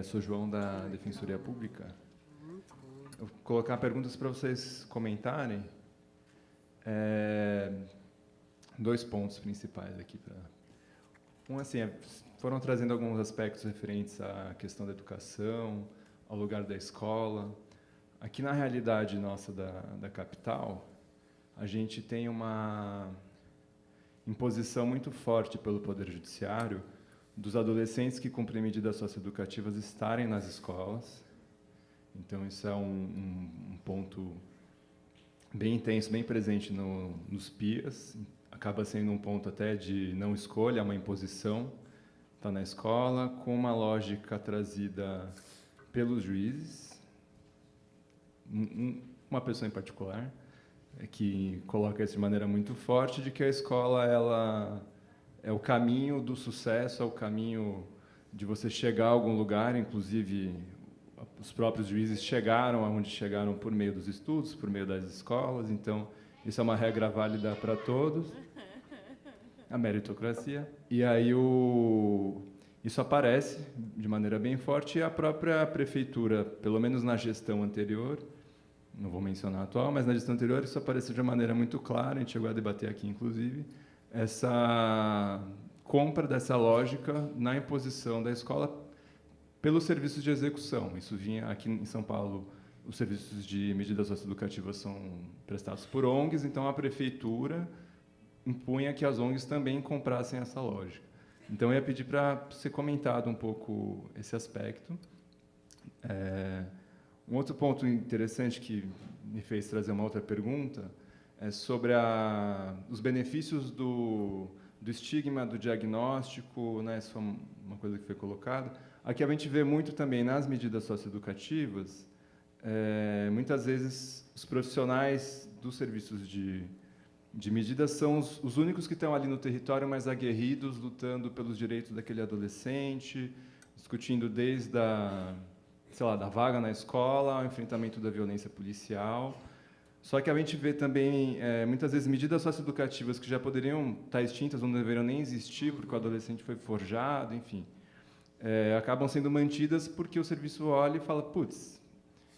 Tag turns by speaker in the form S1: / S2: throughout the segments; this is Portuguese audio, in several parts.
S1: Sou João, da Defensoria Pública. Eu vou colocar perguntas para vocês comentarem. Dois pontos principais aqui. Um, assim, foram trazendo alguns aspectos referentes à questão da educação, ao lugar da escola. Aqui, na realidade nossa da capital, a gente tem uma imposição muito forte pelo Poder Judiciário dos adolescentes que cumprem medidas socioeducativas estarem nas escolas. Então, isso é um ponto bem intenso, bem presente nos PIAs. Acaba sendo um ponto até de não escolha, uma imposição. Está na escola, com uma lógica trazida pelos juízes. Uma pessoa em particular, que coloca isso de maneira muito forte, de que a escola ela é o caminho do sucesso, é o caminho de você chegar a algum lugar. Inclusive, os próprios juízes chegaram aonde chegaram por meio dos estudos, por meio das escolas. Então, isso é uma regra válida para todos. A meritocracia. E aí isso aparece de maneira bem forte, e a própria prefeitura, pelo menos na gestão anterior, não vou mencionar a atual, mas na gestão anterior isso apareceu de maneira muito clara, a gente chegou a debater aqui, inclusive, essa compra dessa lógica na imposição da escola pelos serviços de execução. Isso vinha aqui em São Paulo, os serviços de medidas socioeducativas são prestados por ONGs, então a prefeitura impunha que as ONGs também comprassem essa lógica. Então, eu ia pedir para ser comentado um pouco esse aspecto. Um outro ponto interessante que me fez trazer uma outra pergunta é sobre os benefícios do estigma, do diagnóstico, né? Isso foi uma coisa que foi colocada. Aqui a gente vê muito também nas medidas socioeducativas, muitas vezes os profissionais dos serviços de medidas são os únicos que estão ali no território mais aguerridos, lutando pelos direitos daquele adolescente, discutindo desde da vaga na escola ao enfrentamento da violência policial. Só que a gente vê também, muitas vezes, medidas socioeducativas que já poderiam estar extintas, não deveriam nem existir, porque o adolescente foi forjado, enfim, acabam sendo mantidas porque o serviço olha e fala, putz,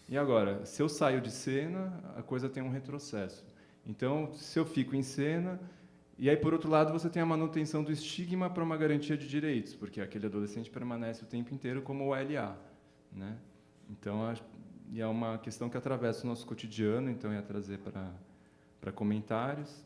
S1: e agora? Se eu saio de cena, a coisa tem um retrocesso. Então, se eu fico em cena, e aí, por outro lado, você tem a manutenção do estigma para uma garantia de direitos, porque aquele adolescente permanece o tempo inteiro como OLA, né? Então, é uma questão que atravessa o nosso cotidiano, então ia trazer para comentários.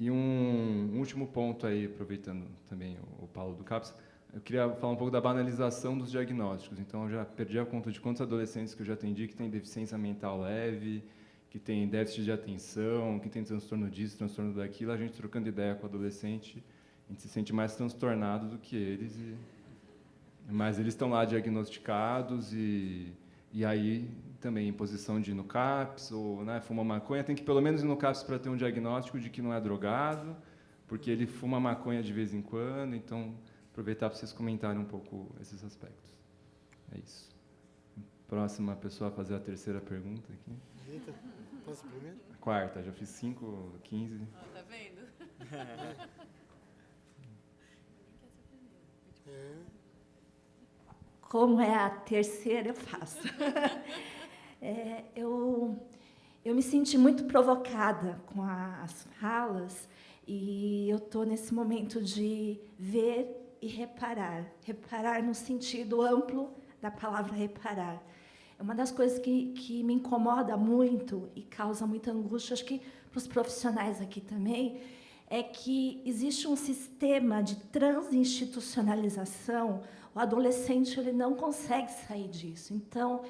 S1: E um último ponto aí, aproveitando também o Paulo do CAPES, eu queria falar um pouco da banalização dos diagnósticos. Então, eu já perdi a conta de quantos adolescentes que eu já atendi que têm deficiência mental leve, que tem déficit de atenção, que tem transtorno disso, transtorno daquilo. A gente trocando ideia com o adolescente, a gente se sente mais transtornado do que eles. Mas eles estão lá diagnosticados e aí também em posição de ir no CAPS, ou, né, fuma maconha, tem que pelo menos ir no CAPS para ter um diagnóstico de que não é drogado, porque ele fuma maconha de vez em quando. Então, aproveitar para vocês comentarem um pouco esses aspectos. É isso. Próxima pessoa a fazer a terceira pergunta aqui.
S2: Eita, posso primeiro?
S1: A quarta, já fiz 5, 15.
S3: Tá vendo?
S4: Como é a terceira, eu faço. Eu me senti muito provocada com as falas, e eu estou nesse momento de ver e reparar. Reparar no sentido amplo da palavra reparar. É uma das coisas que me incomoda muito e causa muita angústia, acho que para os profissionais aqui também, é que existe um sistema de transinstitucionalização. O adolescente ele não consegue sair disso. Então,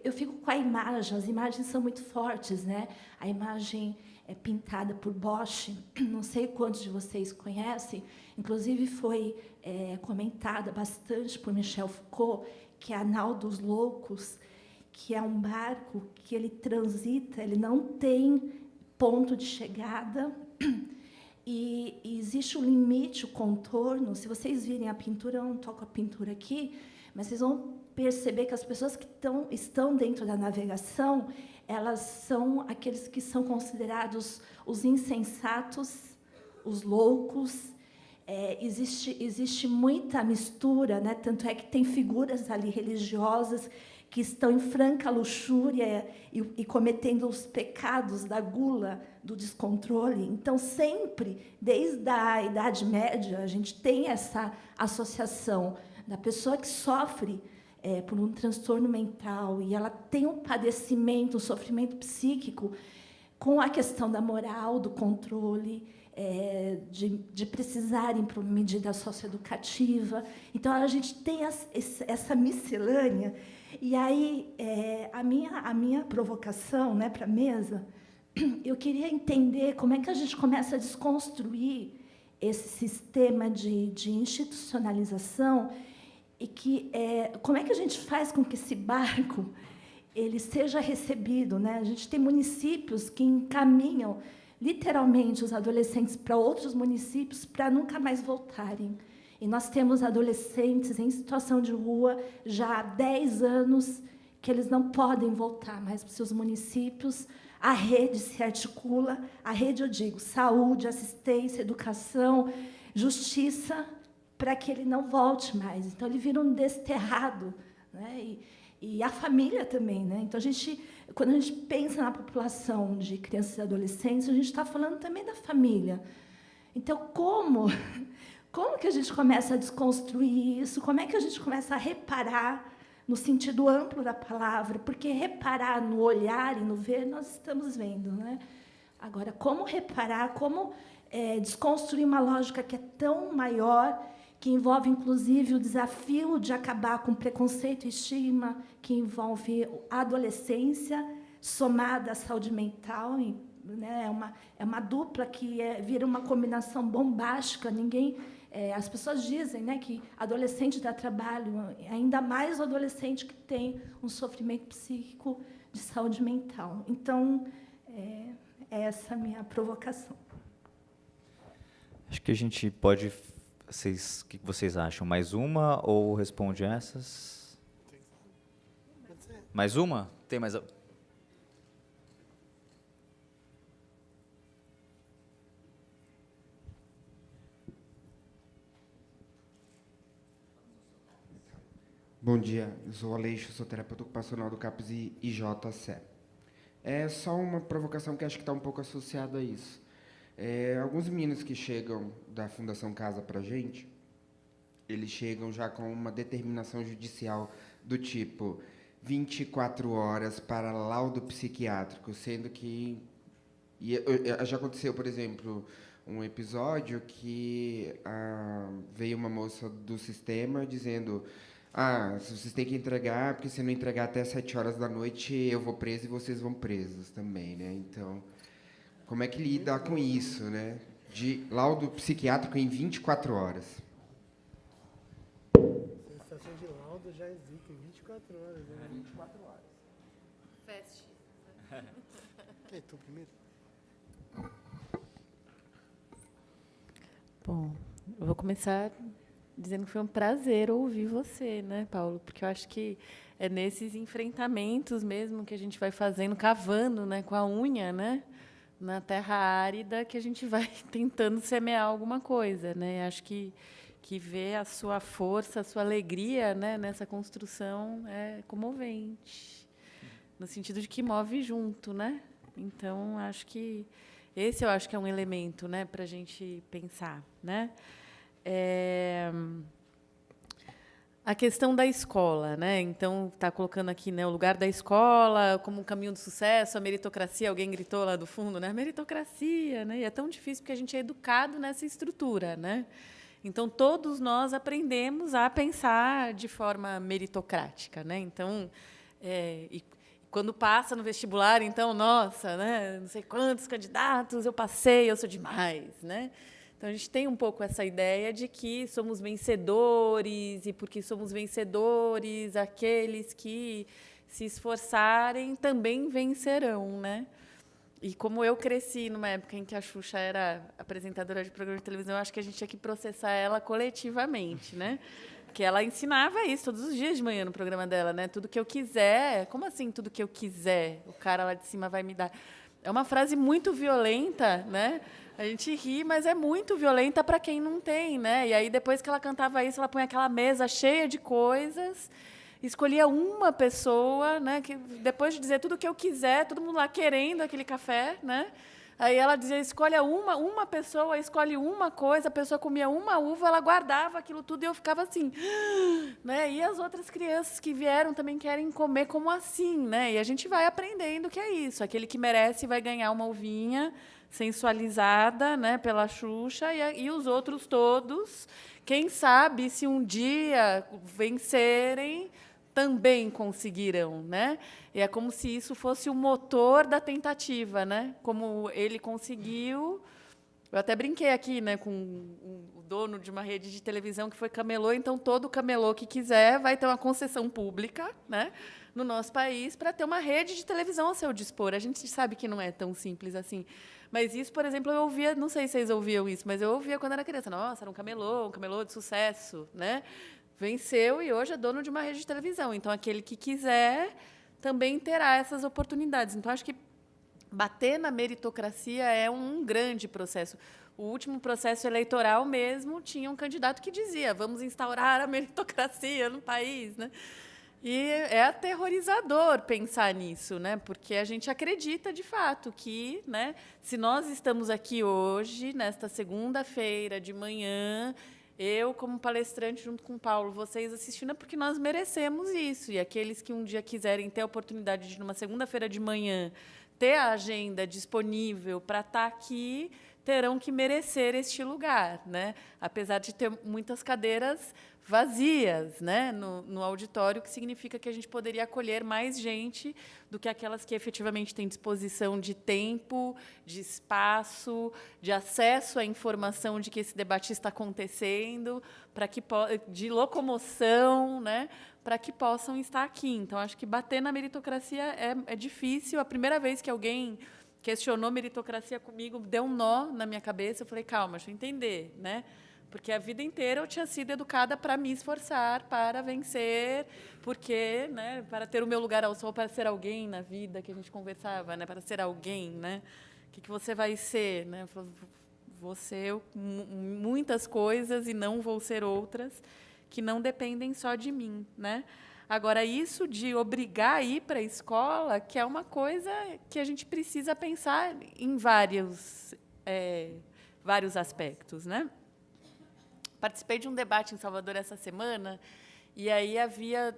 S4: eu fico com a imagem, as imagens são muito fortes, né? A imagem é pintada por Bosch, não sei quantos de vocês conhecem, inclusive foi comentada bastante por Michel Foucault, que é a Nau dos Loucos, que é um barco que ele transita, ele não tem ponto de chegada, e existe o limite, o contorno. Se vocês virem a pintura, eu não estou com a pintura aqui, mas vocês vão perceber que as pessoas que estão dentro da navegação, elas são aqueles que são considerados os insensatos, os loucos, Existe muita mistura, né? Tanto é que tem figuras ali religiosas que estão em franca luxúria e cometendo os pecados da gula, do descontrole. Então, sempre, desde a Idade Média, a gente tem essa associação da pessoa que sofre por um transtorno mental e ela tem um padecimento, um sofrimento psíquico com a questão da moral, do controle, de precisarem por medida socioeducativa. Então, a gente tem essa miscelânea. E aí, a minha provocação, né, para a mesa, eu queria entender como é que a gente começa a desconstruir esse sistema de institucionalização e como é que a gente faz com que esse barco ele seja recebido, né? A gente tem municípios que encaminham literalmente os adolescentes para outros municípios para nunca mais voltarem. E nós temos adolescentes em situação de rua já há 10 anos que eles não podem voltar mais para os seus municípios. A rede se articula, a rede, eu digo, saúde, assistência, educação, justiça, para que ele não volte mais. Então, ele vira um desterrado, né? E a família também, né? Então, quando a gente pensa na população de crianças e adolescentes, a gente está falando também da família. Então, como que a gente começa a desconstruir isso? Como é que a gente começa a reparar no sentido amplo da palavra? Porque reparar no olhar e no ver, nós estamos vendo, né? Agora, como reparar, como desconstruir uma lógica que é tão maior, que envolve, inclusive, o desafio de acabar com preconceito e estigma, que envolve a adolescência, somada à saúde mental, né? É uma dupla que vira uma combinação bombástica. As pessoas dizem, né, que adolescente dá trabalho, ainda mais o adolescente que tem um sofrimento psíquico de saúde mental. Então, é essa a minha provocação.
S3: Acho que a gente pode... o que vocês acham? Mais uma ou responde essas? Mais uma? Tem mais...
S2: Bom dia, eu sou o Aleixo, sou terapeuta ocupacional do CAPES e IJC. É só uma provocação que acho que está um pouco associada a isso. Alguns meninos que chegam da Fundação Casa para a gente, eles chegam já com uma determinação judicial do tipo 24 horas para laudo psiquiátrico, sendo que... já aconteceu, por exemplo, um episódio que veio uma moça do sistema dizendo: vocês têm que entregar, porque se não entregar até 7 horas da noite, eu vou preso e vocês vão presos também, né? Então, como é que lida com isso, né? De laudo psiquiátrico em 24 horas.
S5: A sensação de laudo já existe em 24 horas, né?
S2: 24 horas.
S6: Fast.
S2: Quer tu primeiro?
S6: Bom, eu vou começar dizendo que foi um prazer ouvir você, né, Paulo? Porque eu acho que é nesses enfrentamentos mesmo que a gente vai fazendo, cavando, né, com a unha, né, na terra árida, que a gente vai tentando semear alguma coisa, né? Acho que ver a sua força, a sua alegria, né, nessa construção é comovente, no sentido de que move junto, né? Então, acho que esse é um elemento, né, para a gente pensar, né? A questão da escola, né? Então, está colocando aqui, né, o lugar da escola como um caminho do sucesso, a meritocracia, alguém gritou lá do fundo, né? Meritocracia, né? E é tão difícil porque a gente é educado nessa estrutura, né? Então, todos nós aprendemos a pensar de forma meritocrática, né? Então, e quando passa no vestibular, então, nossa, né? Não sei quantos candidatos eu passei, eu sou demais, né? Então, a gente tem um pouco essa ideia de que somos vencedores, e porque somos vencedores, aqueles que se esforçarem também vencerão, né? E como eu cresci numa época em que a Xuxa era apresentadora de programa de televisão, eu acho que a gente tinha que processar ela coletivamente, né? Porque ela ensinava isso todos os dias de manhã no programa dela, né? Tudo que eu quiser. Como assim, tudo que eu quiser? O cara lá de cima vai me dar. É uma frase muito violenta, né? A gente ri, mas é muito violenta para quem não tem, né? E aí, depois que ela cantava isso, ela põe aquela mesa cheia de coisas, escolhia uma pessoa, né? Que depois de dizer tudo o que eu quiser, todo mundo lá querendo aquele café, né? Aí ela dizia, escolha uma pessoa, escolhe uma coisa, a pessoa comia uma uva, ela guardava aquilo tudo e eu ficava assim, né? E as outras crianças que vieram também querem comer como assim, né? E a gente vai aprendendo que é isso, aquele que merece vai ganhar uma uvinha sensualizada, né, pela Xuxa, e os outros todos, quem sabe se um dia vencerem, também conseguirão, né? E é como se isso fosse o motor da tentativa, né? Como ele conseguiu. Eu até brinquei aqui, né, com o dono de uma rede de televisão que foi camelô, então todo camelô que quiser vai ter uma concessão pública, né, no nosso país para ter uma rede de televisão ao seu dispor. A gente sabe que não é tão simples assim. Mas isso, por exemplo, eu ouvia, não sei se vocês ouviam isso, mas eu ouvia quando era criança. Nossa, era um camelô de sucesso, né? Venceu e hoje é dono de uma rede de televisão. Então, aquele que quiser também terá essas oportunidades. Então, acho que bater na meritocracia é um grande processo. O último processo eleitoral mesmo tinha um candidato que dizia: vamos instaurar a meritocracia no país, né? E é aterrorizador pensar nisso, né? Porque a gente acredita, de fato, que, né, se nós estamos aqui hoje, nesta segunda-feira de manhã, eu, como palestrante, junto com o Paulo, vocês assistindo, é porque nós merecemos isso. E aqueles que um dia quiserem ter a oportunidade de, numa segunda-feira de manhã, ter a agenda disponível para estar aqui, terão que merecer este lugar, né? Apesar de ter muitas cadeiras vazias, né, no auditório, que significa que a gente poderia acolher mais gente do que aquelas que efetivamente têm disposição de tempo, de espaço, de acesso à informação de que esse debate está acontecendo, de locomoção, né, para que possam estar aqui. Então, acho que bater na meritocracia é difícil. A primeira vez que alguém questionou meritocracia comigo, deu um nó na minha cabeça. Eu falei, calma, deixa eu entender, né? Porque a vida inteira eu tinha sido educada para me esforçar, para vencer, porque, né, para ter o meu lugar ao sol, para ser alguém na vida, que a gente conversava, né, para ser alguém, né? O que você vai ser, né? Vou ser muitas coisas e não vou ser outras que não dependem só de mim, né? Agora, isso de obrigar a ir para a escola, que é uma coisa que a gente precisa pensar em vários aspectos, né? Participei de um debate em Salvador essa semana, e aí havia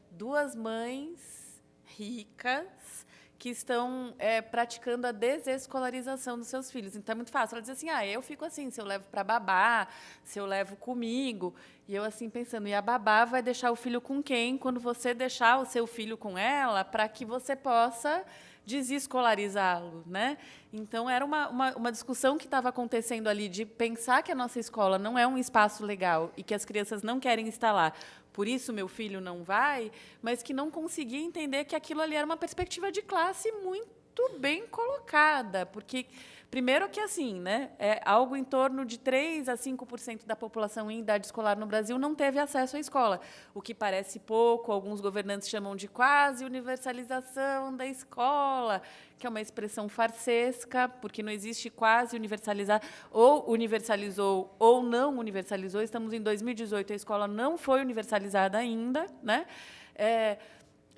S6: duas mães ricas que estão praticando a desescolarização dos seus filhos. Então, é muito fácil. Ela diz assim, eu fico assim, se eu levo para babá, se eu levo comigo. E eu, assim, pensando, e a babá vai deixar o filho com quem quando você deixar o seu filho com ela, para que você possa desescolarizá-lo, né? Então, era uma discussão que estava acontecendo ali, de pensar que a nossa escola não é um espaço legal e que as crianças não querem estar lá, por isso meu filho não vai, mas que não conseguia entender que aquilo ali era uma perspectiva de classe muito bem colocada, porque primeiro que assim, né, algo em torno de 3 a 5% da população em idade escolar no Brasil não teve acesso à escola, o que parece pouco, alguns governantes chamam de quase universalização da escola, que é uma expressão farsesca, porque não existe quase universalizar, ou universalizou ou não universalizou. Estamos em 2018, a escola não foi universalizada ainda, né?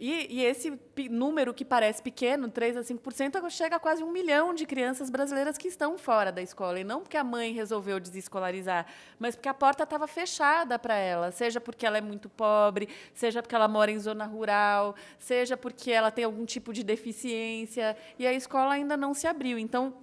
S6: E esse número que parece pequeno, 3 a 5%, chega a quase 1 milhão de crianças brasileiras que estão fora da escola. E não porque a mãe resolveu desescolarizar, mas porque a porta estava fechada para ela, seja porque ela é muito pobre, seja porque ela mora em zona rural, seja porque ela tem algum tipo de deficiência, e a escola ainda não se abriu. Então,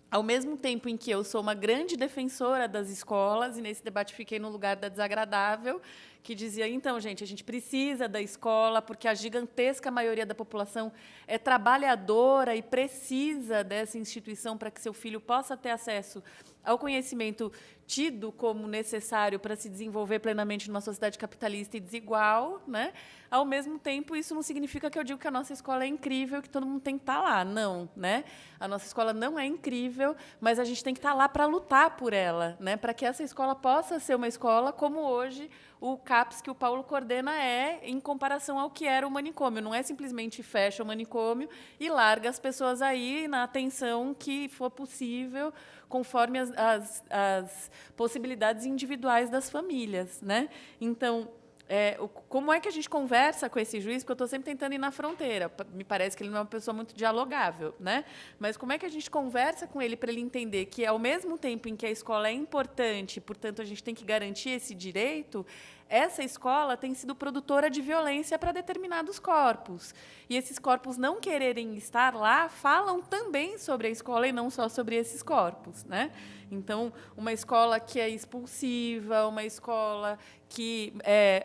S6: ao mesmo tempo em que eu sou uma grande defensora das escolas, e nesse debate fiquei no lugar da desagradável, que dizia, então, gente, a gente precisa da escola, porque a gigantesca maioria da população é trabalhadora e precisa dessa instituição para que seu filho possa ter acesso ao conhecimento tido como necessário para se desenvolver plenamente numa sociedade capitalista e desigual, né? Ao mesmo tempo, isso não significa que eu digo que a nossa escola é incrível, que todo mundo tem que estar lá. Não, né? A nossa escola não é incrível, mas a gente tem que estar lá para lutar por ela, né? Para que essa escola possa ser uma escola como hoje o CAPS que o Paulo coordena é em comparação ao que era o manicômio. Não é simplesmente fecha o manicômio e larga as pessoas aí na atenção que for possível, conforme as possibilidades individuais das famílias, né? Então, como é que a gente conversa com esse juiz? Porque eu estou sempre tentando ir na fronteira. Me parece que ele não é uma pessoa muito dialogável, né? Mas como é que a gente conversa com ele para ele entender que, ao mesmo tempo em que a escola é importante, portanto, a gente tem que garantir esse direito, essa escola tem sido produtora de violência para determinados corpos. E esses corpos não quererem estar lá falam também sobre a escola e não só sobre esses corpos, né? Então, uma escola que é expulsiva, uma escola que,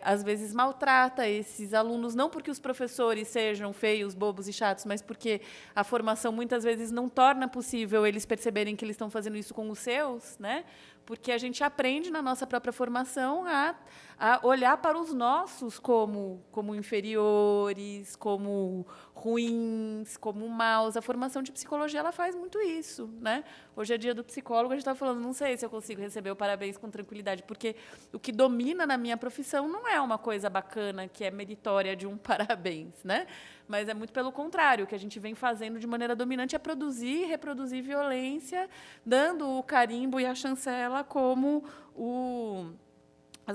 S6: às vezes, maltrata esses alunos, não porque os professores sejam feios, bobos e chatos, mas porque a formação, muitas vezes, não torna possível eles perceberem que eles estão fazendo isso com os seus, né? Porque a gente aprende, na nossa própria formação, a olhar para os nossos como inferiores, como ruins, como maus. A formação de psicologia ela faz muito isso, né? Hoje é dia do psicólogo, a gente está falando, não sei se eu consigo receber o parabéns com tranquilidade, porque o que domina na minha profissão não é uma coisa bacana, que é meritória de um parabéns, né? Mas é muito pelo contrário, o que a gente vem fazendo de maneira dominante é produzir e reproduzir violência, dando o carimbo e a chancela como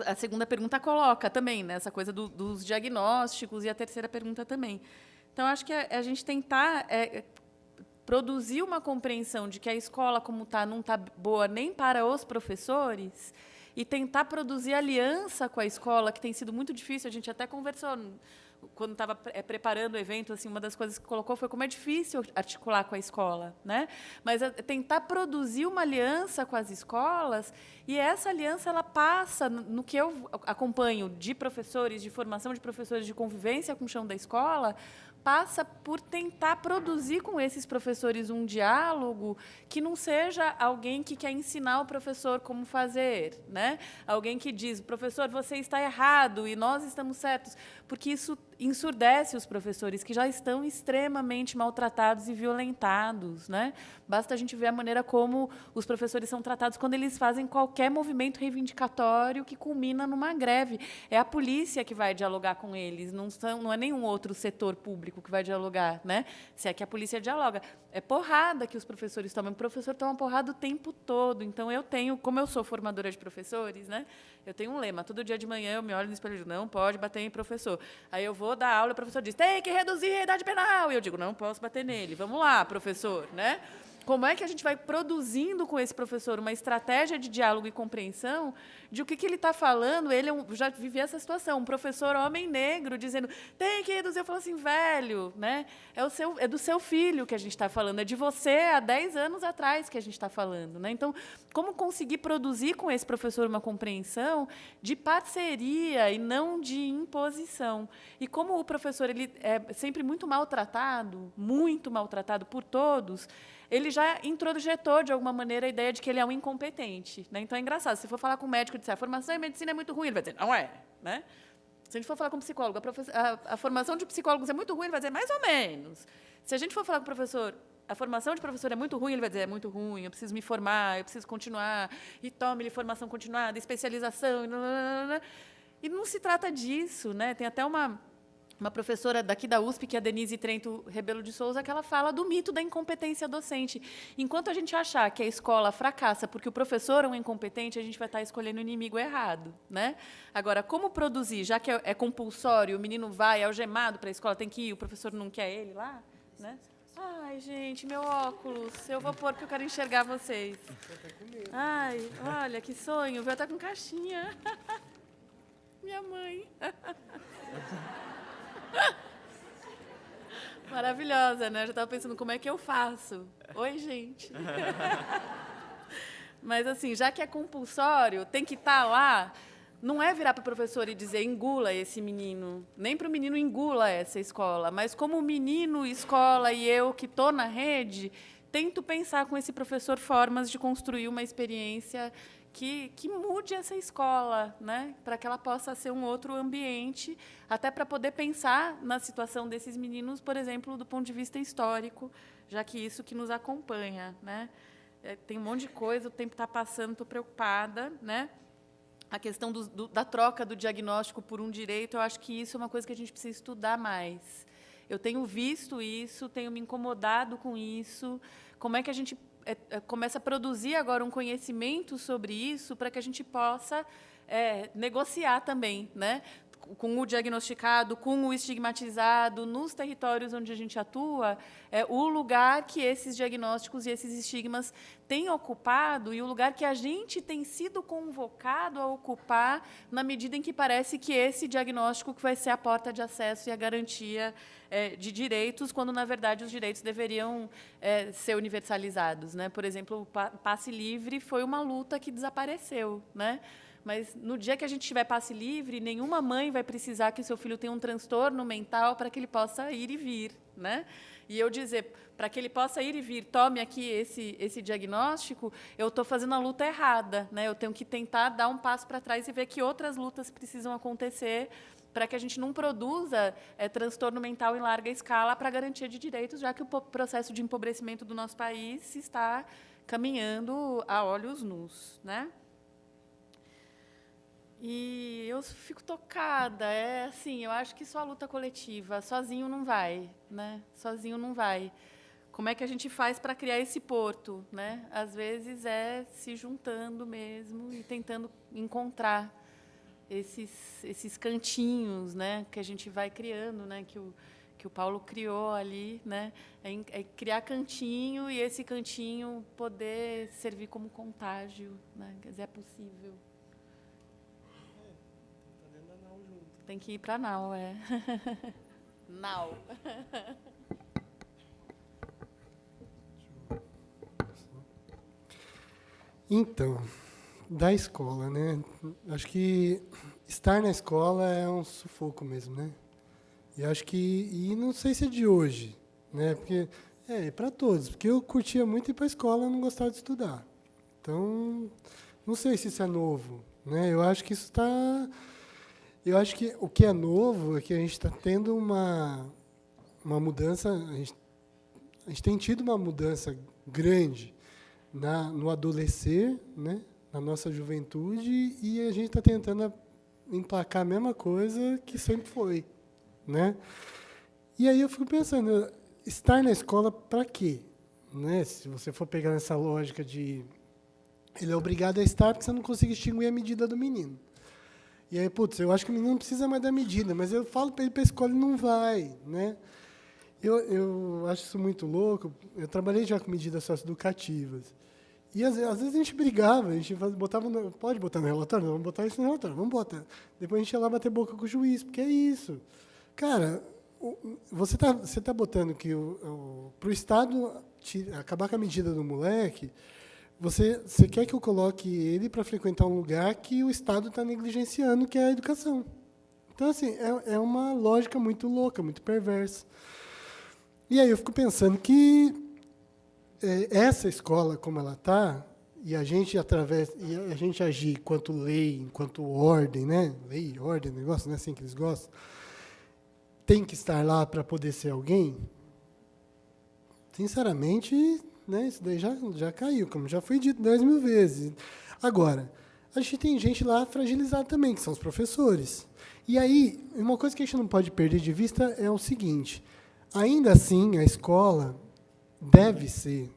S6: a segunda pergunta coloca também, né? Essa coisa dos diagnósticos, e a terceira pergunta também. Então, acho que a gente tentar produzir uma compreensão de que a escola, como está, não está boa nem para os professores, e tentar produzir aliança com a escola, que tem sido muito difícil. A gente até conversou quando estava preparando o evento, assim, uma das coisas que colocou foi como é difícil articular com a escola, né? Mas tentar produzir uma aliança com as escolas, e essa aliança ela passa no que eu acompanho de professores, de formação de professores, de convivência com o chão da escola, passa por tentar produzir com esses professores um diálogo que não seja alguém que quer ensinar o professor como fazer, né? Alguém que diz, professor, você está errado e nós estamos certos, porque isso ensurdece os professores, que já estão extremamente maltratados e violentados, né? Basta a gente ver a maneira como os professores são tratados quando eles fazem qualquer movimento reivindicatório que culmina numa greve. É a polícia que vai dialogar com eles, não é nenhum outro setor público que vai dialogar, né? Se é que a polícia dialoga. É porrada que os professores tomam. O professor toma porrada o tempo todo. Então, como eu sou formadora de professores, né? Eu tenho um lema. Todo dia de manhã eu me olho no espelho e digo, não pode bater em professor. Aí eu vou dar aula e o professor diz, tem que reduzir a idade penal. E eu digo, não posso bater nele. Vamos lá, professor, né? Como é que a gente vai produzindo com esse professor uma estratégia de diálogo e compreensão de o que ele está falando? Já vivi essa situação, um professor homem negro dizendo, tem que reduzir. Eu falo assim, velho, né? É do seu filho que a gente está falando, é de você há 10 anos atrás que a gente está falando, né? Então, como conseguir produzir com esse professor uma compreensão de parceria e não de imposição? E como o professor ele é sempre muito maltratado por todos, ele já introjetou, de alguma maneira, a ideia de que ele é um incompetente, né? Então, é engraçado. Se for falar com um médico e disser a formação em medicina é muito ruim, ele vai dizer, não é, né? Se a gente for falar com um psicólogo, a formação de psicólogos é muito ruim, ele vai dizer, mais ou menos. Se a gente for falar com o professor, a formação de professor é muito ruim, ele vai dizer, é muito ruim, eu preciso me formar, eu preciso continuar, e tome-lhe formação continuada, especialização, e não se trata disso, né? Tem até uma professora daqui da USP, que é a Denise Trento Rebelo de Souza, que ela fala do mito da incompetência docente. Enquanto a gente achar que a escola fracassa porque o professor é um incompetente, a gente vai estar escolhendo o inimigo errado, né? Agora, como produzir, já que é compulsório, o menino vai algemado para a escola, tem que ir, o professor não quer ele lá, né? Ai, gente, meu óculos, eu vou pôr porque eu quero enxergar vocês. Ai, olha, que sonho, veio até com caixinha. Minha mãe. Maravilhosa, né? Eu já estava pensando como é que eu faço. Oi, gente. Mas, assim, já que é compulsório, tem que estar lá. Não é virar para o professor e dizer engula esse menino, nem para o menino engula essa escola, mas como o menino, escola e eu que estou na rede, tento pensar com esse professor formas de construir uma experiência que mude essa escola, né? Para que ela possa ser um outro ambiente, até para poder pensar na situação desses meninos, por exemplo, do ponto de vista histórico, já que isso que nos acompanha, né? Tem um monte de coisa, o tempo está passando, estou preocupada, né? A questão da troca do diagnóstico por um direito, eu acho que isso é uma coisa que a gente precisa estudar mais. Eu tenho visto isso, tenho me incomodado com isso. Como é que a gente começa a produzir agora um conhecimento sobre isso para que a gente possa negociar também, né? Com o diagnosticado, com o estigmatizado, nos territórios onde a gente atua, o lugar que esses diagnósticos e esses estigmas têm ocupado e o lugar que a gente tem sido convocado a ocupar na medida em que parece que esse diagnóstico que vai ser a porta de acesso e a garantia de direitos, quando, na verdade, os direitos deveriam ser universalizados, né? Por exemplo, o passe livre foi uma luta que desapareceu, né? Mas, no dia que a gente tiver passe livre, nenhuma mãe vai precisar que o seu filho tenha um transtorno mental para que ele possa ir e vir, né? E eu dizer, para que ele possa ir e vir, tome aqui esse diagnóstico, eu estou fazendo a luta errada, né? Eu tenho que tentar dar um passo para trás e ver que outras lutas precisam acontecer para que a gente não produza transtorno mental em larga escala para garantia de direitos, já que o processo de empobrecimento do nosso país está caminhando a olhos nus, né? E eu fico tocada, assim, eu acho que só a luta coletiva, sozinho não vai, né? Sozinho não vai. Como é que a gente faz para criar esse porto, né? Às vezes é se juntando mesmo e tentando encontrar esses cantinhos, né, que a gente vai criando, né, que o Paulo criou ali, né? É criar cantinho e esse cantinho poder servir como contágio, né? Quer dizer, é possível. Tem que ir para a nau, nau.
S5: Então, da escola, né? Acho que estar na escola é um sufoco mesmo, né? E acho que, e não sei se é de hoje, né? Porque para todos, porque eu curtia muito ir para a escola, eu não gostava de estudar. Então, não sei se isso é novo, né? Eu acho que isso está. Eu acho que o que é novo é que a gente está tendo uma mudança, a gente tem tido uma mudança grande no adolescer, né, na nossa juventude, e a gente está tentando emplacar a mesma coisa que sempre foi, né? E aí eu fico pensando, estar na escola para quê? Né? Se você for pegar nessa lógica de ele é obrigado a estar porque você não consegue extinguir a medida do menino. E aí, putz, eu acho que o menino não precisa mais da medida, mas eu falo para ele para a escola e não vai, né? Eu acho isso muito louco. Eu trabalhei já com medidas socioeducativas. E, às vezes, a gente brigava, a gente botava pode botar no relatório? Não, vamos botar isso no relatório, vamos botar. Depois a gente ia lá bater boca com o juiz, porque é isso. Cara, você tá botando que para o Estado acabar com a medida do moleque, você quer que eu coloque ele para frequentar um lugar que o Estado está negligenciando, que é a educação. Então, assim, é uma lógica muito louca, muito perversa. E aí eu fico pensando que essa escola, como ela está, e a gente agir enquanto lei, enquanto ordem, né? Lei, ordem, negócio, não é assim que eles gostam, tem que estar lá para poder ser alguém. Sinceramente, né, isso daí já caiu, como já foi dito 10 mil vezes. Agora, a gente tem gente lá fragilizada também, que são os professores. E aí, uma coisa que a gente não pode perder de vista é o seguinte: ainda assim, a escola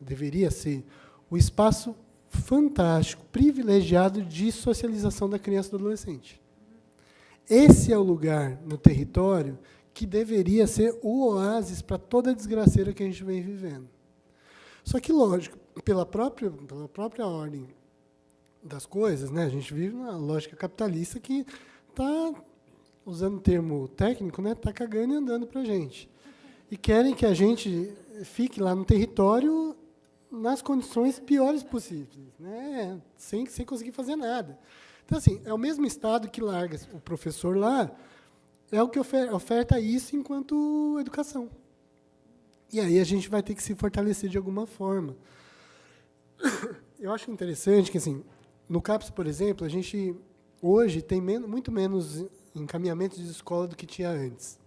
S5: deveria ser o espaço fantástico, privilegiado de socialização da criança e do adolescente. Esse é o lugar no território que deveria ser o oásis para toda a desgraceira que a gente vem vivendo. Só que, lógico, pela própria ordem das coisas, né, a gente vive numa lógica capitalista que está, usando o termo técnico, né, está cagando e andando para a gente. E querem que a gente fique lá no território nas condições piores possíveis, né, sem conseguir fazer nada. Então, assim, é o mesmo Estado que larga o professor lá, é o que oferta isso enquanto educação. E aí a gente vai ter que se fortalecer de alguma forma. Eu acho interessante que, assim, no CAPS, por exemplo, a gente hoje tem muito menos encaminhamentos de escola do que tinha antes.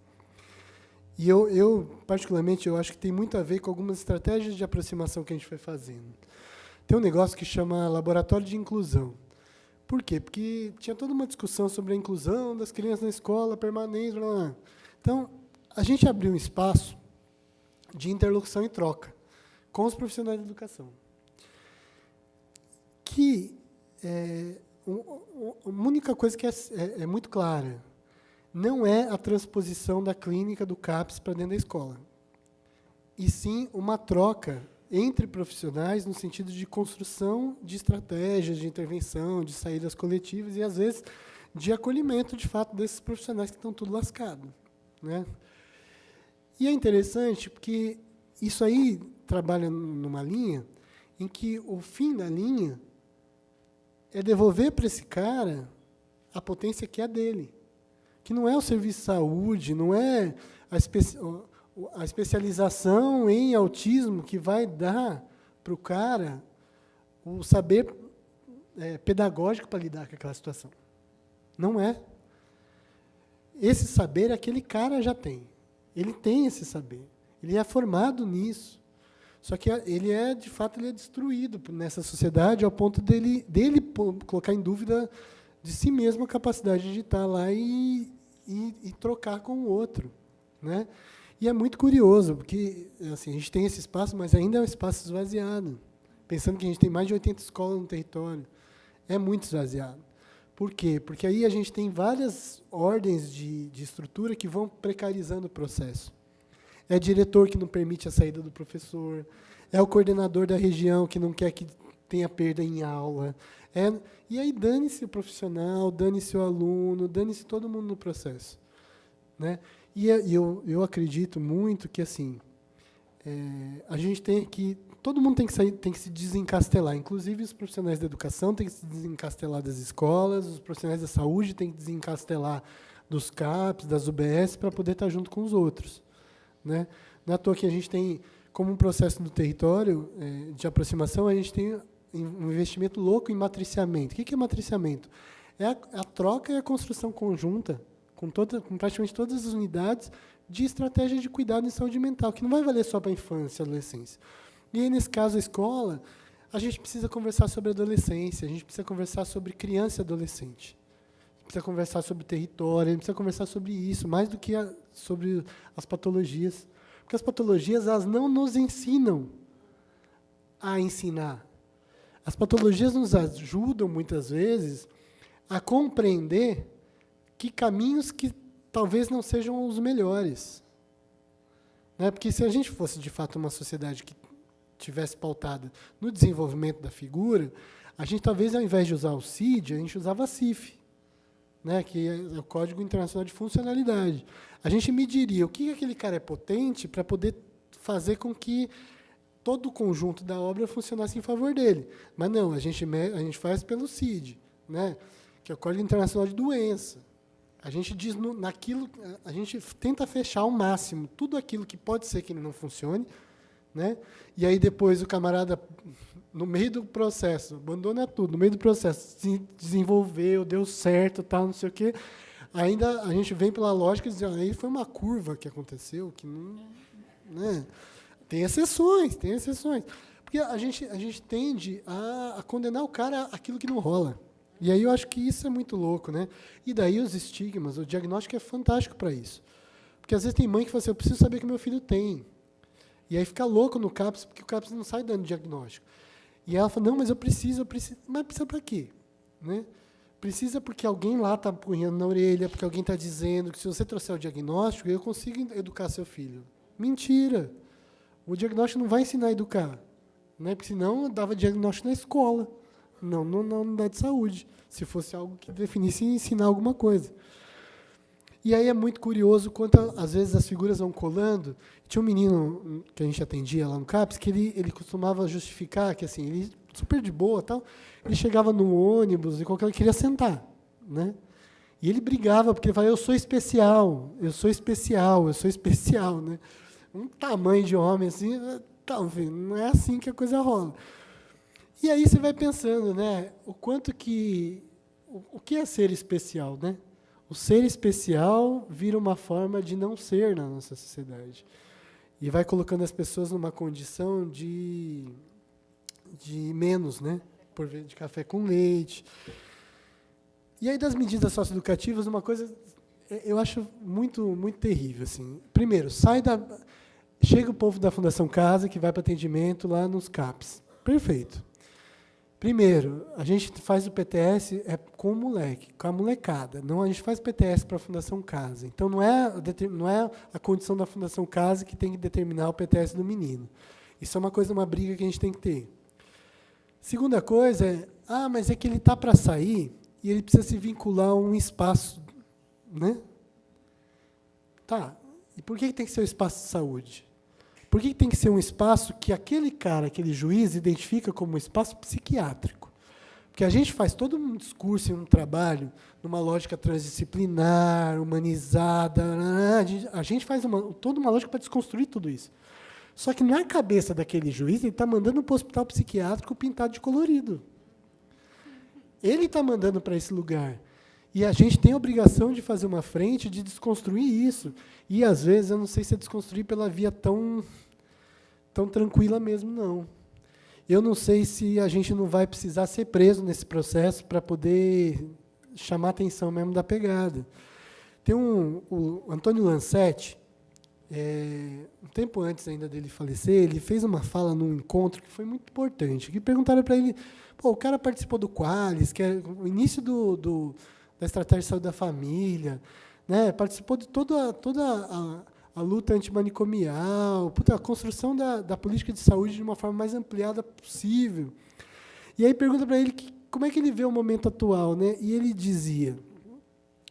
S5: E particularmente, eu acho que tem muito a ver com algumas estratégias de aproximação que a gente foi fazendo. Tem um negócio que chama laboratório de inclusão. Por quê? Porque tinha toda uma discussão sobre a inclusão das crianças na escola permanente. Blá, blá. Então, a gente abriu um espaço de interlocução e troca com os profissionais de educação. Que uma única coisa que é muito clara, não é a transposição da clínica do CAPS para dentro da escola, e sim uma troca entre profissionais no sentido de construção de estratégias de intervenção, de saídas coletivas e, às vezes, de acolhimento, de fato, desses profissionais que estão tudo lascados, né? E é interessante porque isso aí trabalha numa linha em que o fim da linha é devolver para esse cara a potência que é dele, que não é o serviço de saúde, não é a especialização em autismo que vai dar para o cara o saber pedagógico para lidar com aquela situação. Não é. Esse saber aquele cara já tem. Ele tem esse saber. Ele é formado nisso. Só que ele de fato, ele é destruído nessa sociedade ao ponto dele colocar em dúvida de si mesmo a capacidade de estar lá e trocar com o outro, né? E é muito curioso, porque assim, a gente tem esse espaço, mas ainda é um espaço esvaziado. Pensando que a gente tem mais de 80 escolas no território. É muito esvaziado. Por quê? Porque aí a gente tem várias ordens de estrutura que vão precarizando o processo. É diretor que não permite a saída do professor, é o coordenador da região que não quer que tenha perda em aula. E aí dane-se o profissional, dane-se o aluno, dane-se todo mundo no processo, né? E eu acredito muito que assim, a gente tem que... Todo mundo tem que se desencastelar, inclusive os profissionais da educação têm que se desencastelar das escolas, os profissionais da saúde têm que desencastelar dos CAPs, das UBS, para poder estar junto com os outros, né? Não é à toa que a gente tem, como um processo do território de aproximação, a gente tem um investimento louco em matriciamento. O que é matriciamento? É a troca e a construção conjunta com praticamente todas as unidades de estratégia de cuidado em saúde mental, que não vai valer só para a infância e adolescência. E aí, nesse caso, a escola, a gente precisa conversar sobre adolescência, a gente precisa conversar sobre criança e adolescente, a gente precisa conversar sobre território, a gente precisa conversar sobre isso, mais do que sobre as patologias. Porque as patologias, elas não nos ensinam a ensinar. As patologias nos ajudam, muitas vezes, a compreender que caminhos que talvez não sejam os melhores. Né? Porque se a gente fosse, de fato, uma sociedade que tivesse pautada no desenvolvimento da figura, a gente talvez, ao invés de usar o CID, a gente usava a CIF, né? Que é o Código Internacional de Funcionalidade. A gente mediria o que aquele cara é potente para poder fazer com que todo o conjunto da obra funcionasse em favor dele. Mas não, a gente faz pelo CID, né? Que é o Código Internacional de Doença. A gente diz a gente tenta fechar ao máximo tudo aquilo que pode ser que ele não funcione, né? E aí depois o camarada, no meio do processo, abandona tudo, no meio do processo, se desenvolveu, deu certo, tal, não sei o quê. Ainda a gente vem pela lógica e diz, aí foi uma curva que aconteceu, que não, né? Tem exceções. Porque a gente tende a condenar o cara àquilo que não rola. E aí eu acho que isso é muito louco, né? E daí os estigmas, o diagnóstico é fantástico para isso. Porque às vezes tem mãe que fala assim, eu preciso saber o que meu filho tem. E aí fica louco no CAPS, porque o CAPS não sai dando diagnóstico. E ela fala, não, mas eu preciso. Mas precisa para quê? Né? Precisa porque alguém lá está punhando na orelha, porque alguém está dizendo que se você trouxer o diagnóstico, eu consigo educar seu filho. Mentira! O diagnóstico não vai ensinar a educar. Né? Porque senão eu dava diagnóstico na escola. Não na unidade de saúde, se fosse algo que definisse ensinar alguma coisa. E aí é muito curioso quanto, às vezes, as figuras vão colando. Tinha um menino que a gente atendia lá no CAPS, que ele costumava justificar que, assim, ele super de boa, tal, ele chegava no ônibus e ele queria sentar, né? E ele brigava, porque ele falava, eu sou especial, né? Um tamanho de homem, assim, tá, enfim, não é assim que a coisa rola. E aí você vai pensando, né, o quanto que o que é ser especial, né? O ser especial vira uma forma de não ser na nossa sociedade. E vai colocando as pessoas numa condição de menos, né? Por vez de café com leite. E aí, das medidas socioeducativas, uma coisa eu acho muito terrível. Assim. Primeiro, chega o povo da Fundação Casa, que vai para atendimento lá nos CAPs. Perfeito. Primeiro, a gente faz o PTS com o moleque, com a molecada. Não, a gente faz PTS para a Fundação Casa. Então, não é a condição da Fundação Casa que tem que determinar o PTS do menino. Isso é uma briga que a gente tem que ter. Segunda coisa mas é que ele está para sair e ele precisa se vincular a um espaço, né? Tá, e por que tem que ser um espaço de saúde? Por que tem que ser um espaço que aquele juiz identifica como um espaço psiquiátrico? Porque a gente faz todo um discurso e um trabalho numa lógica transdisciplinar, humanizada, a gente faz toda uma lógica para desconstruir tudo isso. Só que na cabeça daquele juiz, ele está mandando para o hospital psiquiátrico pintado de colorido. Ele está mandando para esse lugar. E a gente tem a obrigação de fazer uma frente, de desconstruir isso. E, às vezes, eu não sei se é desconstruir pela via tão tranquila mesmo, não. Eu não sei se a gente não vai precisar ser preso nesse processo para poder chamar a atenção mesmo da pegada. Tem o Antônio Lancetti, um tempo antes ainda dele falecer, ele fez uma fala num encontro que foi muito importante. Que perguntaram para ele, o cara participou do Qualis, que é o início da estratégia de saúde da família, né? Participou de toda a luta antimanicomial, a construção da política de saúde de uma forma mais ampliada possível. E aí pergunta para ele como é que ele vê o momento atual, né? E ele dizia,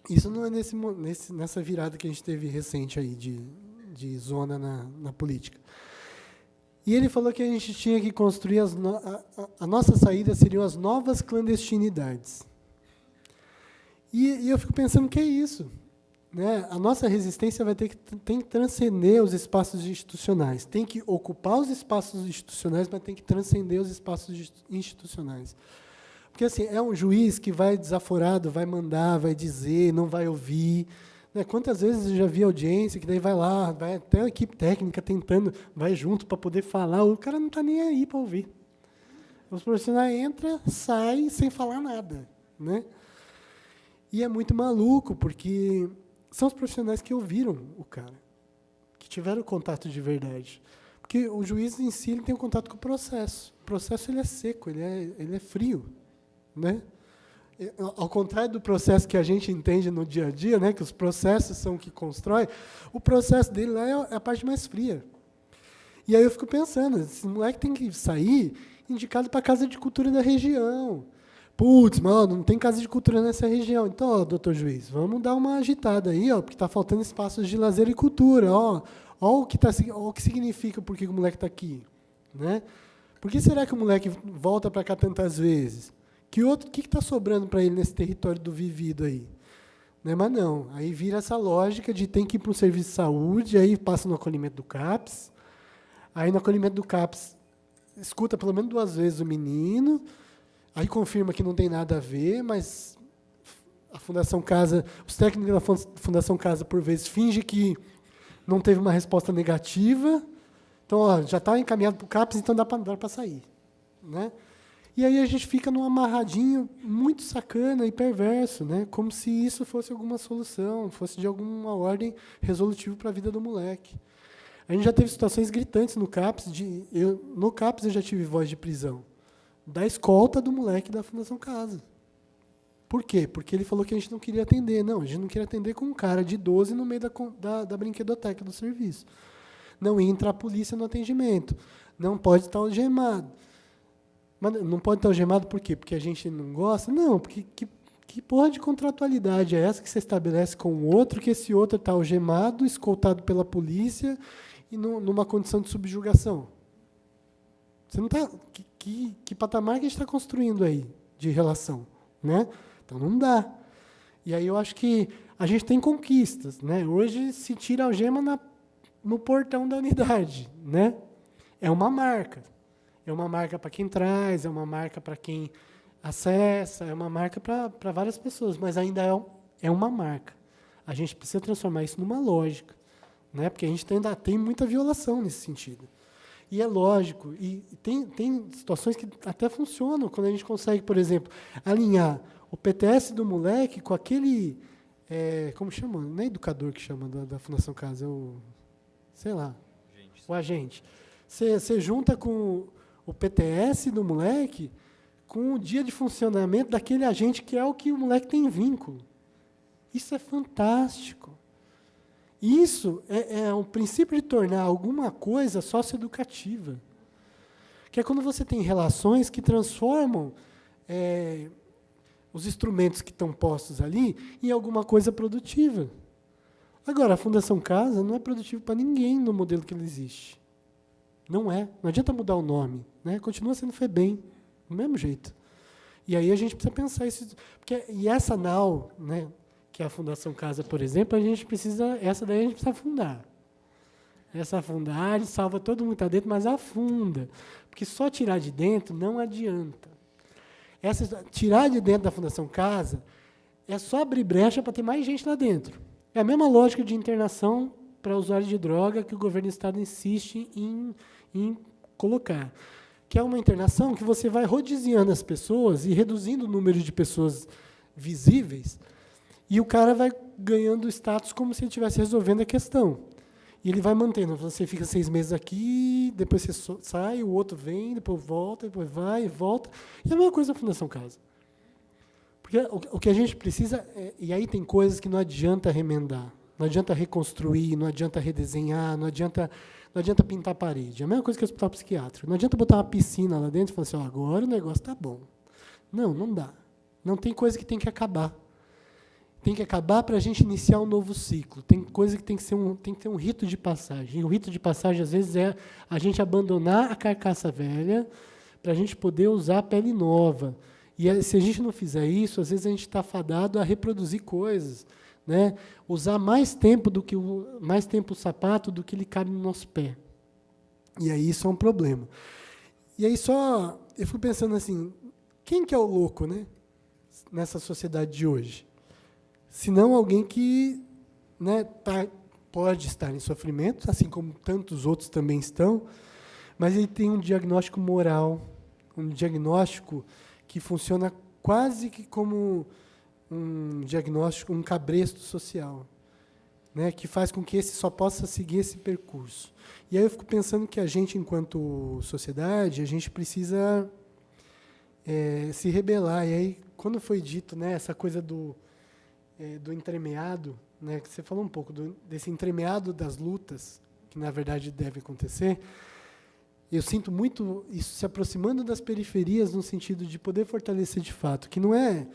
S5: isso não é nessa virada que a gente teve recente aí de zona na política. E ele falou que a gente tinha que construir a nossa saída seriam as novas clandestinidades. E eu fico pensando que é isso. Né? A nossa resistência tem que transcender os espaços institucionais. Tem que ocupar os espaços institucionais, mas tem que transcender os espaços institucionais. Porque assim, é um juiz que vai desaforado, vai mandar, vai dizer, não vai ouvir. Né? Quantas vezes eu já vi audiência que daí vai lá, vai até a equipe técnica tentando, vai junto para poder falar, o cara não está nem aí para ouvir. Os profissionais entram, saem sem falar nada. Né? E é muito maluco, porque são os profissionais que ouviram o cara, que tiveram contato de verdade. Porque o juiz em si ele tem um contato com o processo. O processo ele é seco, ele é frio. Né? Ao contrário do processo que a gente entende no dia a dia, né, que os processos são o que constrói, o processo dele lá é a parte mais fria. E aí eu fico pensando, esse moleque tem que sair indicado para a Casa de Cultura da região. Putz, mano, não tem casa de cultura nessa região. Então, ó, doutor juiz, vamos dar uma agitada aí, ó, porque está faltando espaços de lazer e cultura. Ó o que significa por que o moleque está aqui. Né? Por que será que o moleque volta para cá tantas vezes? Que está sobrando para ele nesse território do vivido aí? Né? Mas não, aí vira essa lógica de tem que ir para um serviço de saúde, aí passa no acolhimento do CAPS, aí no acolhimento do CAPS escuta pelo menos 2 vezes o menino, aí confirma que não tem nada a ver, mas a Fundação Casa, os técnicos da Fundação Casa, por vezes, fingem que não teve uma resposta negativa. Então, ó, já está encaminhado para o CAPS, então dá para sair. Né? E aí a gente fica num amarradinho muito sacana e perverso, né? Como se isso fosse alguma solução, fosse de alguma ordem resolutiva para a vida do moleque. A gente já teve situações gritantes no CAPS. No CAPS eu já tive voz de prisão. Da escolta do moleque da Fundação Casa. Por quê? Porque ele falou que a gente não queria atender. Não, a gente não queria atender com um cara de 12 no meio da brinquedoteca do serviço. Não entra a polícia no atendimento. Não pode estar algemado. Mas não pode estar algemado por quê? Porque a gente não gosta? Não, porque que porra de contratualidade é essa que você estabelece com o outro, que esse outro está algemado, escoltado pela polícia e numa condição de subjugação? Você não tá, que patamar que a gente está construindo aí de relação? Né? Então não dá. E aí eu acho que a gente tem conquistas. Né? Hoje se tira a algema no portão da unidade. Né? É uma marca. É uma marca para quem traz, é uma marca para quem acessa, é uma marca para várias pessoas, mas ainda é uma marca. A gente precisa transformar isso numa lógica, né? Porque a gente ainda tem muita violação nesse sentido. E é lógico, e tem situações que até funcionam, quando a gente consegue, por exemplo, alinhar o PTS do moleque com aquele, como chama? Não é educador que chama da Fundação Casa, é o, sei lá, o agente. Você junta com o PTS do moleque com o dia de funcionamento daquele agente que é o que o moleque tem vínculo. Isso é fantástico. Isso é um princípio de tornar alguma coisa socioeducativa. Que é quando você tem relações que transformam os instrumentos que estão postos ali em alguma coisa produtiva. Agora, a Fundação Casa não é produtiva para ninguém no modelo que ele existe. Não é. Não adianta mudar o nome. Né? Continua sendo FEBEM, do mesmo jeito. E aí a gente precisa pensar isso. E essa NAU, né, que é a Fundação Casa, por exemplo, essa daí a gente precisa afundar. Essa afundar, a gente salva todo mundo que está dentro, mas afunda. Porque só tirar de dentro não adianta. Tirar de dentro da Fundação Casa é só abrir brecha para ter mais gente lá dentro. É a mesma lógica de internação para usuários de droga que o governo do Estado insiste em colocar. Que é uma internação que você vai rodiziando as pessoas e reduzindo o número de pessoas visíveis, e o cara vai ganhando status como se ele estivesse resolvendo a questão. E ele vai mantendo. Você fica 6 meses aqui, depois você sai, o outro vem, depois volta, depois vai e volta. E é a mesma coisa da Fundação Casa. Porque o que a gente precisa... e aí tem coisas que não adianta remendar, não adianta reconstruir, não adianta redesenhar, não adianta pintar a parede. É a mesma coisa que o hospital psiquiátrico. Não adianta botar uma piscina lá dentro e falar assim, agora o negócio está bom. Não dá. Não tem coisa que tem que acabar. Tem que acabar para a gente iniciar um novo ciclo. Tem coisa que tem que ter um rito de passagem. E o rito de passagem, às vezes, é a gente abandonar a carcaça velha para a gente poder usar a pele nova. E se a gente não fizer isso, às vezes a gente está fadado a reproduzir coisas, né? Usar mais tempo o sapato do que ele cabe no nosso pé. E aí isso é um problema. E aí eu fico pensando assim, quem que é o louco, né, nessa sociedade de hoje? Se não alguém que, né, pode estar em sofrimento, assim como tantos outros também estão, mas ele tem um diagnóstico moral, um diagnóstico que funciona quase que como um diagnóstico, um cabresto social, né, que faz com que esse só possa seguir esse percurso. E aí eu fico pensando que a gente, enquanto sociedade, a gente precisa se rebelar. E aí, quando foi dito, né, essa coisa do entremeado, né, que você falou um pouco desse entremeado das lutas, que na verdade deve acontecer, eu sinto muito isso se aproximando das periferias no sentido de poder fortalecer de fato, que não é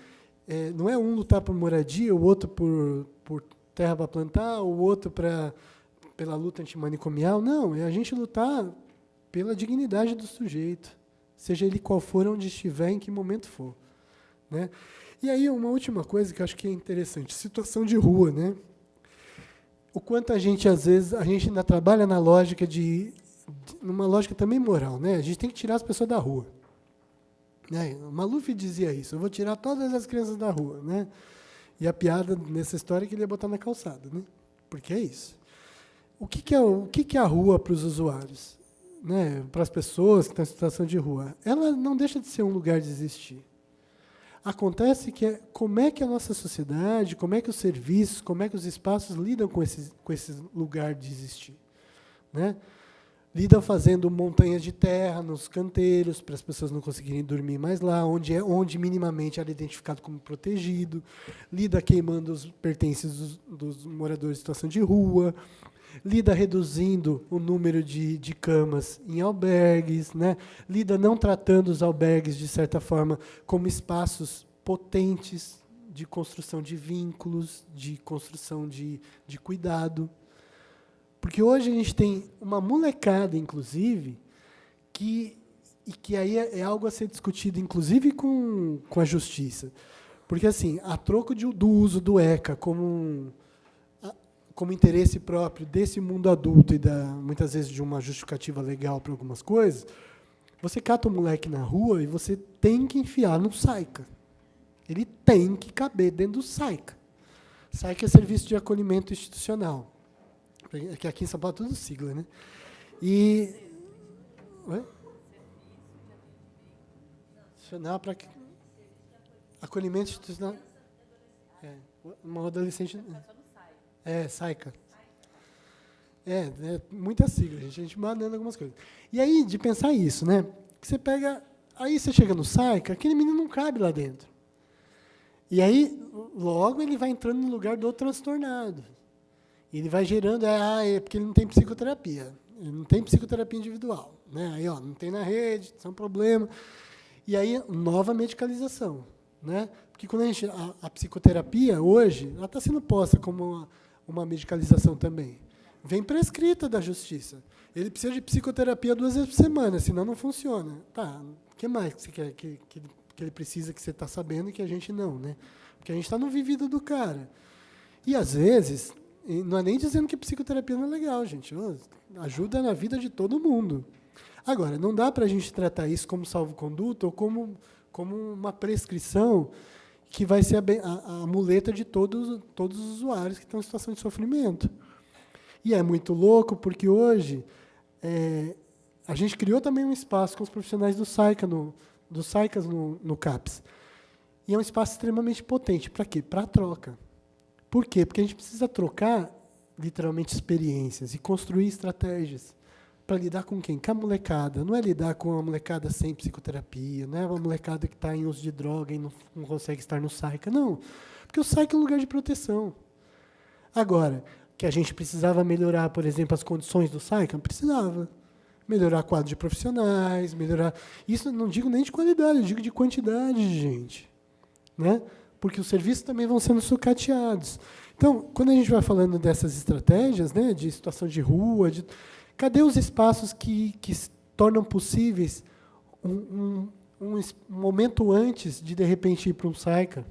S5: um lutar por moradia, o outro por terra para plantar, o outro pela luta antimanicomial. Não, é a gente lutar pela dignidade do sujeito, seja ele qual for, onde estiver, em que momento for. Né? E aí, uma última coisa que eu acho que é interessante, situação de rua. Né? O quanto a gente, às vezes, ainda trabalha na lógica numa lógica também moral. Né? A gente tem que tirar as pessoas da rua. Né? O Maluf dizia isso, eu vou tirar todas as crianças da rua. Né? E a piada nessa história é que ele ia botar na calçada. Né? Porque é isso. O que é a rua para os usuários? Né? Para as pessoas que estão em situação de rua? Ela não deixa de ser um lugar de existir. Acontece que como é que a nossa sociedade, como é que os serviços, como é que os espaços lidam com esse lugar de existir. Né? Lidam fazendo montanhas de terra nos canteiros, para as pessoas não conseguirem dormir mais lá, onde minimamente era identificado como protegido. Lida queimando os pertences dos moradores em situação de rua. Lida reduzindo o número de camas em albergues, né? Lida não tratando os albergues, de certa forma, como espaços potentes de construção de vínculos, de construção de cuidado. Porque hoje a gente tem uma molecada, inclusive, que aí é algo a ser discutido, inclusive com a justiça. Porque, assim, a troco do uso do ECA como interesse próprio desse mundo adulto e muitas vezes de uma justificativa legal para algumas coisas, Você cata o moleque na rua e você tem que enfiar no SAICA. Ele tem que caber dentro do SAICA. SAICA é Serviço de Acolhimento Institucional. Que aqui em São Paulo é tudo sigla, né? E... Oi? Institucional para... Acolhimento Institucional... uma adolescente... SAICA. Muita sigla, gente. A gente mandando algumas coisas. E aí, de pensar isso, né? Que você pega... Aí você chega no SAICA, aquele menino não cabe lá dentro. E aí, logo, ele vai entrando no lugar do transtornado. Ele vai gerando... é porque ele não tem psicoterapia. Ele não tem psicoterapia individual. Né? Aí, não tem na rede, isso é um problema. E aí, nova medicalização. Né? Porque quando a psicoterapia, hoje, ela está sendo posta como uma medicalização também. Vem prescrita da justiça. Ele precisa de psicoterapia 2 vezes por semana, senão não funciona. Tá, o que mais que você quer que ele precisa, que você está sabendo e que a gente não, né? Porque a gente está no vivido do cara. E, às vezes, não é nem dizendo que psicoterapia não é legal, gente. Ajuda na vida de todo mundo. Agora, não dá para a gente tratar isso como salvo-conduto ou como uma prescrição que vai ser a muleta de todos os usuários que estão em situação de sofrimento. E é muito louco, porque hoje a gente criou também um espaço com os profissionais do SAICA, dos SAICAs no CAPS. E é um espaço extremamente potente. Para quê? Para a troca. Por quê? Porque a gente precisa trocar, literalmente, experiências e construir estratégias para lidar com quem? Com a molecada. Não é lidar com a molecada sem psicoterapia, não é uma molecada que está em uso de droga e não consegue estar no SAICA. Não, porque o SAICA é um lugar de proteção. Agora, que a gente precisava melhorar, por exemplo, as condições do SAICA, precisava. Melhorar quadro de profissionais, melhorar... Isso não digo nem de qualidade, eu digo de quantidade de gente. Né? Porque os serviços também vão sendo sucateados. Então, quando a gente vai falando dessas estratégias, né, de situação de rua, cadê os espaços que tornam possíveis um momento antes de repente, ir para um SAICA?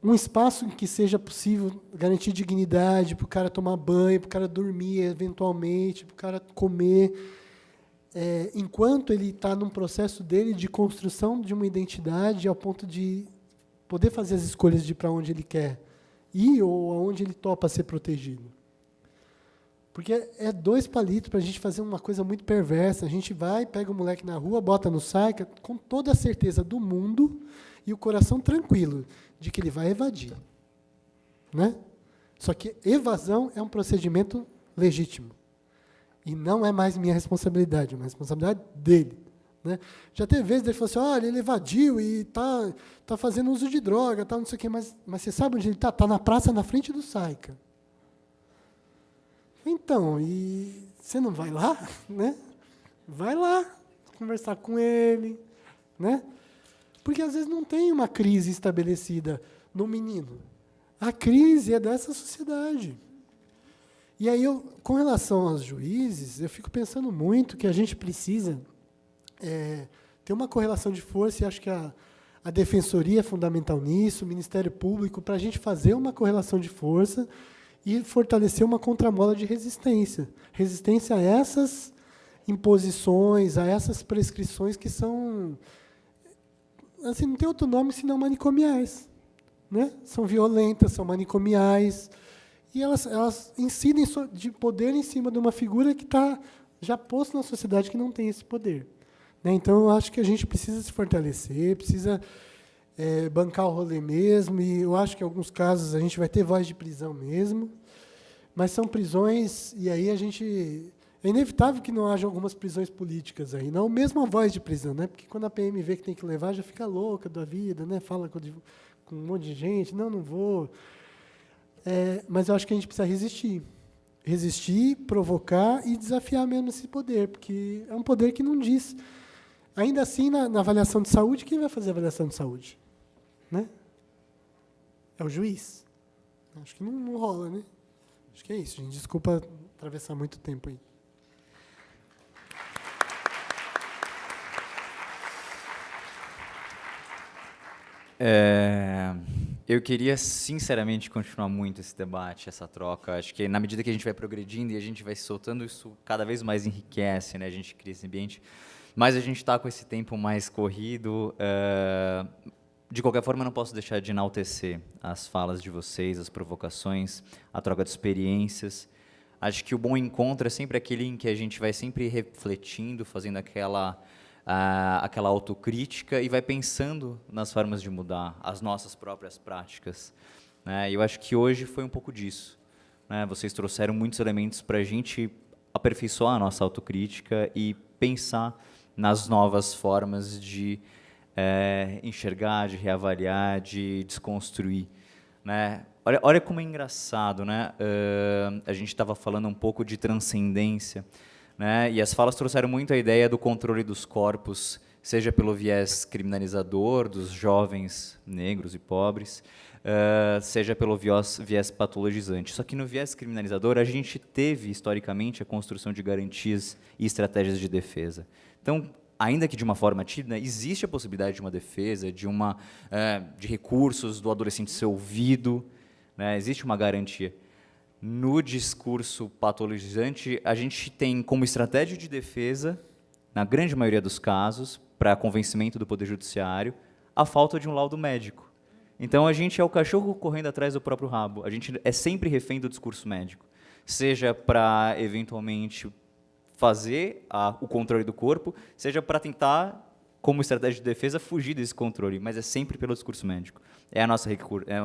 S5: Um espaço em que seja possível garantir dignidade para o cara tomar banho, para o cara dormir, eventualmente, para o cara comer, enquanto ele está num processo dele de construção de uma identidade ao ponto de poder fazer as escolhas de para onde ele quer ir ou aonde ele topa ser protegido. Porque é 2 palitos para a gente fazer uma coisa muito perversa. A gente vai, pega o moleque na rua, bota no SAICA, com toda a certeza do mundo e o coração tranquilo de que ele vai evadir. Né? Só que evasão é um procedimento legítimo. E não é mais minha responsabilidade, é uma responsabilidade dele. Né? Já teve vezes ele falou assim, olha, ele evadiu e tá fazendo uso de droga, não sei o quê, mas você sabe onde ele está? Está na praça, na frente do SAICA. Então, e você não vai lá? Né? Vai lá conversar com ele. Né? Porque, às vezes, não tem uma crise estabelecida no menino. A crise é dessa sociedade. E aí, com relação aos juízes, eu fico pensando muito que a gente precisa ter uma correlação de força, e acho que a Defensoria é fundamental nisso, o Ministério Público, para a gente fazer uma correlação de força e fortalecer uma contramola de resistência. Resistência a essas imposições, a essas prescrições que são... Assim, não tem outro nome senão manicomiais. Né? São violentas, são manicomiais, e elas incidem de poder em cima de uma figura que está já posta na sociedade que não tem esse poder. Né? Então, eu acho que a gente precisa se fortalecer, precisa bancar o rolê mesmo, e eu acho que em alguns casos a gente vai ter voz de prisão mesmo, mas são prisões, e aí a gente... É inevitável que não haja algumas prisões políticas aí, não mesmo a voz de prisão, né? Porque quando a PM vê que tem que levar, já fica louca da vida, né? Fala com um monte de gente, não vou. Mas eu acho que a gente precisa resistir. Resistir, provocar e desafiar mesmo esse poder, porque é um poder que não diz. Ainda assim, na avaliação de saúde, quem vai fazer a avaliação de saúde? Né? É o juiz. Acho que não rola, né? Acho que é isso, gente. Desculpa atravessar muito tempo aí.
S3: Eu queria, sinceramente, continuar muito esse debate, essa troca. Acho que, na medida que a gente vai progredindo e a gente vai soltando, isso cada vez mais enriquece, né? A gente cria esse ambiente. mas a gente está com esse tempo mais corrido. De qualquer forma, eu não posso deixar de enaltecer as falas de vocês, as provocações, a troca de experiências. Acho que o bom encontro é sempre aquele em que a gente vai sempre refletindo, fazendo aquela autocrítica e vai pensando nas formas de mudar as nossas próprias práticas, né? E eu acho que hoje foi um pouco disso, né? Vocês trouxeram muitos elementos para a gente aperfeiçoar a nossa autocrítica e pensar nas novas formas de enxergar, de reavaliar, de desconstruir, né? Olha como é engraçado, né? A gente estava falando um pouco de transcendência, né? E as falas trouxeram muito a ideia do controle dos corpos, seja pelo viés criminalizador dos jovens negros e pobres, seja pelo viés patologizante. Só que no viés criminalizador, a gente teve, historicamente, a construção de garantias e estratégias de defesa. Então, ainda que de uma forma tímida, existe a possibilidade de uma defesa, de recursos do adolescente ser ouvido, né? Existe uma garantia. No discurso patologizante, a gente tem como estratégia de defesa, na grande maioria dos casos, para convencimento do Poder Judiciário, a falta de um laudo médico. Então, a gente é o cachorro correndo atrás do próprio rabo. A gente é sempre refém do discurso médico, seja para, eventualmente, fazer o controle do corpo, seja para tentar, como estratégia de defesa, fugir desse controle, mas é sempre pelo discurso médico. É o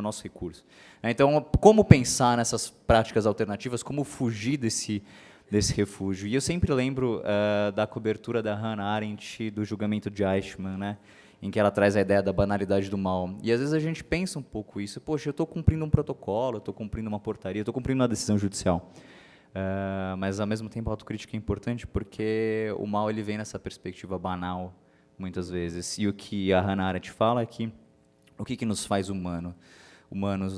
S3: nosso recurso. Então, como pensar nessas práticas alternativas, como fugir desse refúgio? E eu sempre lembro da cobertura da Hannah Arendt do julgamento de Eichmann, né, em que ela traz a ideia da banalidade do mal. E, às vezes, a gente pensa um pouco isso. Poxa, eu estou cumprindo um protocolo, eu estou cumprindo uma portaria, eu estou cumprindo uma decisão judicial. Mas, ao mesmo tempo, a autocrítica é importante porque o mal ele vem nessa perspectiva banal, muitas vezes. E o que a Hannah Arendt fala é que o que nos faz humanos,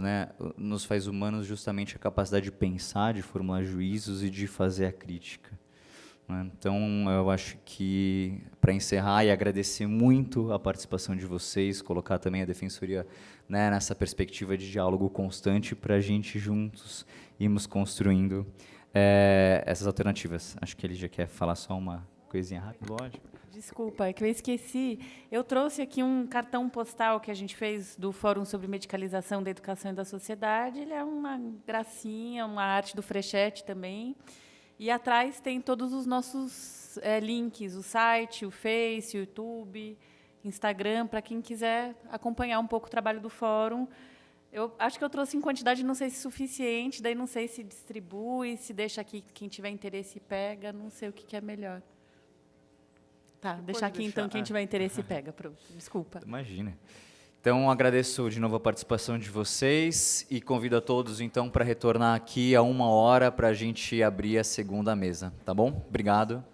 S3: né? Nos faz humanos justamente a capacidade de pensar, de formular juízos e de fazer a crítica, né? Então, eu acho que, para encerrar e agradecer muito a participação de vocês, colocar também a Defensoria, né, nessa perspectiva de diálogo constante para a gente juntos irmos construindo essas alternativas. Acho que ele já quer falar só uma coisinha rápida, lógico.
S6: Desculpa, é que eu esqueci. Eu trouxe aqui um cartão postal que a gente fez do Fórum sobre Medicalização da Educação e da Sociedade. Ele é uma gracinha, uma arte do Frechete também. E atrás tem todos os nossos links, o site, o Face, o YouTube, Instagram, para quem quiser acompanhar um pouco o trabalho do Fórum. Eu acho que eu trouxe em quantidade, não sei se suficiente, daí não sei se distribui, se deixa aqui, quem tiver interesse pega, não sei o que é melhor. Tá, deixar aqui, então, quem tiver interesse pega. Desculpa.
S3: Imagina. Então, agradeço de novo a participação de vocês e convido a todos, então, para retornar aqui a 1h para a gente abrir a segunda mesa. Tá bom? Obrigado.